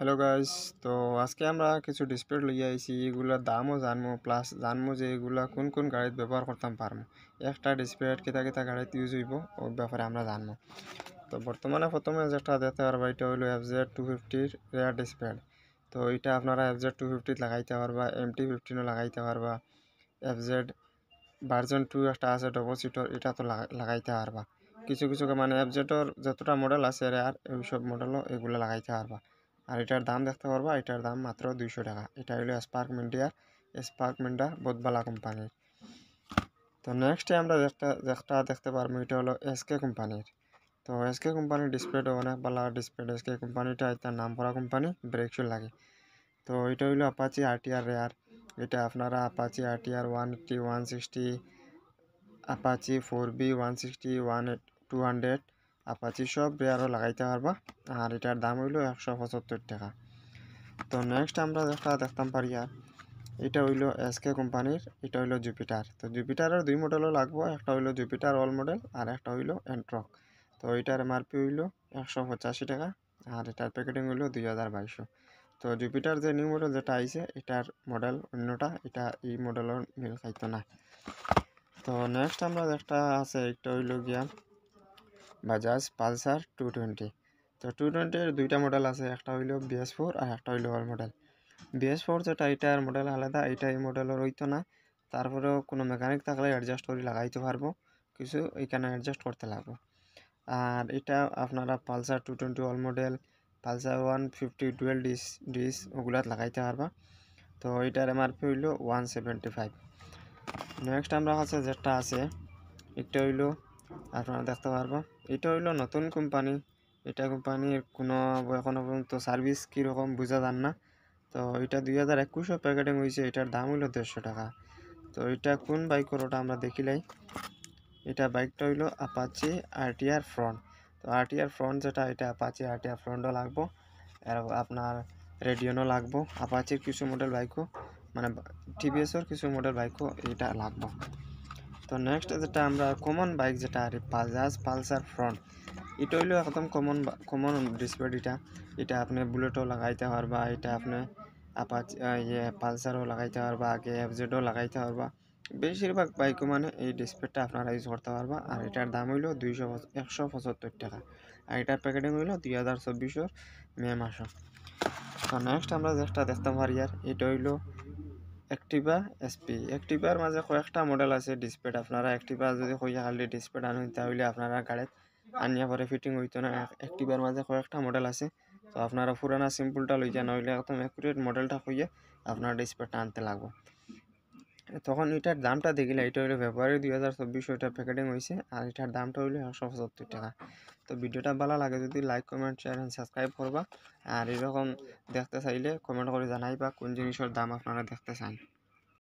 Hello guys, তো আজকে আমরা কিছু ডিসপ্লে লইয়া আইছি। এগুলোর দামও জানবো, প্লাস জানবো যে এগুলা কোন কোন গাড়িতে ব্যবহার করতাম পারবো। একটা ডিসপ্লে কেতা কেতা গাড়িতে ইউজ হইব ওর ব্যাপারে আমরা জানবো। তো বর্তমানে প্রথমে যেটা দেখতে পারবা এটা হইলো FZ250 রেয়ার ডিসপ্লে। তো এটা আপনারা FZ250 লাগাইতে পারবা, MT15ও লাগাইতে পারবা, FZ ভার্জন 2 একটা আছে ডবল সিটর, এটা তো লাগাইতে পারবা। কিছু কিছু মানে FZ-এর যতটা মডেল আছে রেয়ার এইসব মডেলও এগুলো লাগাইতে পারবা। আর এটার দাম দেখতে পারবা, এটার দাম মাত্র 200 টাকা। এটা হলো স্পার্ক মিন্ডা বোধবালা কোম্পানির। তো নেক্সটে আমরা যেটা দেখতে পারবো এটা হলো এসকে কোম্পানির। তো এসকে কোম্পানির ডিসপ্লেটা অনেক ভালো ডিসপ্লে। এসকে কোম্পানিটা একটা নাম করা কোম্পানি, ব্রেকশো লাগে। তো এটা হইলো আপাচি RTR রেয়ার। এটা আপনারা Apache RTR 180, 160, Apache 4B 160, 200 Apache সব রেয়ারও লাগাইতে পারবা। আর এটার দাম হইলো 175 টাকা। তো নেক্সট আমরা দেখতাম পারি আর এটা হইলো এসকে কোম্পানির, এটা হইলো জুপিটার। তো জুপিটারের দুই মডেলও লাগবো, একটা হইলো জুপিটার অল মডেল আর একটা হইলো এন্ট্রক। তো এটার MRP হইলো 185 টাকা আর এটার প্যাকেটিং হইলো 2200। তো জুপিটার যে নিউ মডেল যেটা আইছে এটার মডেল অন্যটা, এটা এই মডেলের মিল খাইতো না। তো নেক্সট আমরা যেটা আছে একটা হইলো গিয়া বাজাজ পালসার 220। তো 220-এর দুইটা মডেল আছে, একটা হইলো BS4 আর একটা হইলো অল মডেল। BS4 যেটা এটার মডেল আলাদা, এটা এই মডেলের হইতো না। তারপরেও কোনো মেকানিক থাকলে অ্যাডজাস্ট করে লাগাইতে পারবো, কিছু এখানে অ্যাডজাস্ট করতে লাগবো। আর এটা আপনারা Pulsar 220 all model, Pulsar 150 dual disc ওগুলাত লাগাইতে পারবা। তো এটার MRP হইলো 175। নেক্সট আমরা কাছে যেটা আছে একটা হইলো আপনারা দেখতে পারবা, এটা হইলো নতুন কোম্পানি। এটা কোম্পানির কোনো এখনো পর্যন্ত সার্ভিস কীরকম বোঝা যান না। তো এটা 2021 প্যাকেটিং হয়েছে, এটার দাম হইলো 150 টাকা। তো এটা কোন বাইকের ওটা আমরা দেখিলাই। এটা বাইকটা হইলো আপাচি RTR ফ্রন্ট। তো RTR ফ্রন্ট যেটা, এটা আপাচি RTR ফ্রন্টও লাগবো, আর আপনার রেডিয়নও লাগবো। আপাচির কিছু মডেল বাইকও মানে TVS-এর কিছু মডেল বাইকও এটা লাগবো। তো নেক্সট যেটা আমরা কমন বাইক যেটা আর বাজাজ পালসার ফ্রন্ট, এটা হইলো একদম কমন ডিসপ্লে। এটা আপনি বুলেটও লাগাইতে পারবা, এটা আপনি আপাচি পালসারও লাগাইতে পারবা, আগে FZ-ও লাগাইতে পারবা। বেশিরভাগ বাইকও মানে এই ডিসপ্লেটা আপনারা ইউজ করতে পারবা। আর এটার দাম হইলো 175 টাকা। আর এটার প্যাকেটিং হইলো 2024 মে মাসে। তো নেক্সট আমরা যেটা দেখতে পারি আর এটা হইলো অ্যাক্টিভা SP। অ্যাক্টিভার মাঝে কয়েকটা মডেল আছে ডিসপ্লেট। আপনারা অ্যাক্টিভা যদি কইয়া খালি ডিসপ্লেট আনুন তাহলে আপনারা গাড়িত আনিয়া পরে ফিটিং হইতো না। অ্যাক্টিভার মাঝে কয়েকটা মডেল আছে, তো আপনারা পুরানা সিম্পলটা লইয়া নইলে একদম অ্যাকুরেট মডেলটা কইয়া আপনার ডিসপ্লেটা আনতে লাগবো। তখন এটার দামটা দেখিলে এটা হইলো ফেব্রুয়ারি 2024 এটা প্যাকেটিং হয়েছে, আর এটার দামটা হইলো 175 টাকা। তো ভিডিওটা ভালো লাগে যদি like comment share and subscribe করবা। আর এরকম দেখতে চাইলে কমেন্ট করে জানাইবা কোন জিনিসের দাম আপনারা দেখতে চান।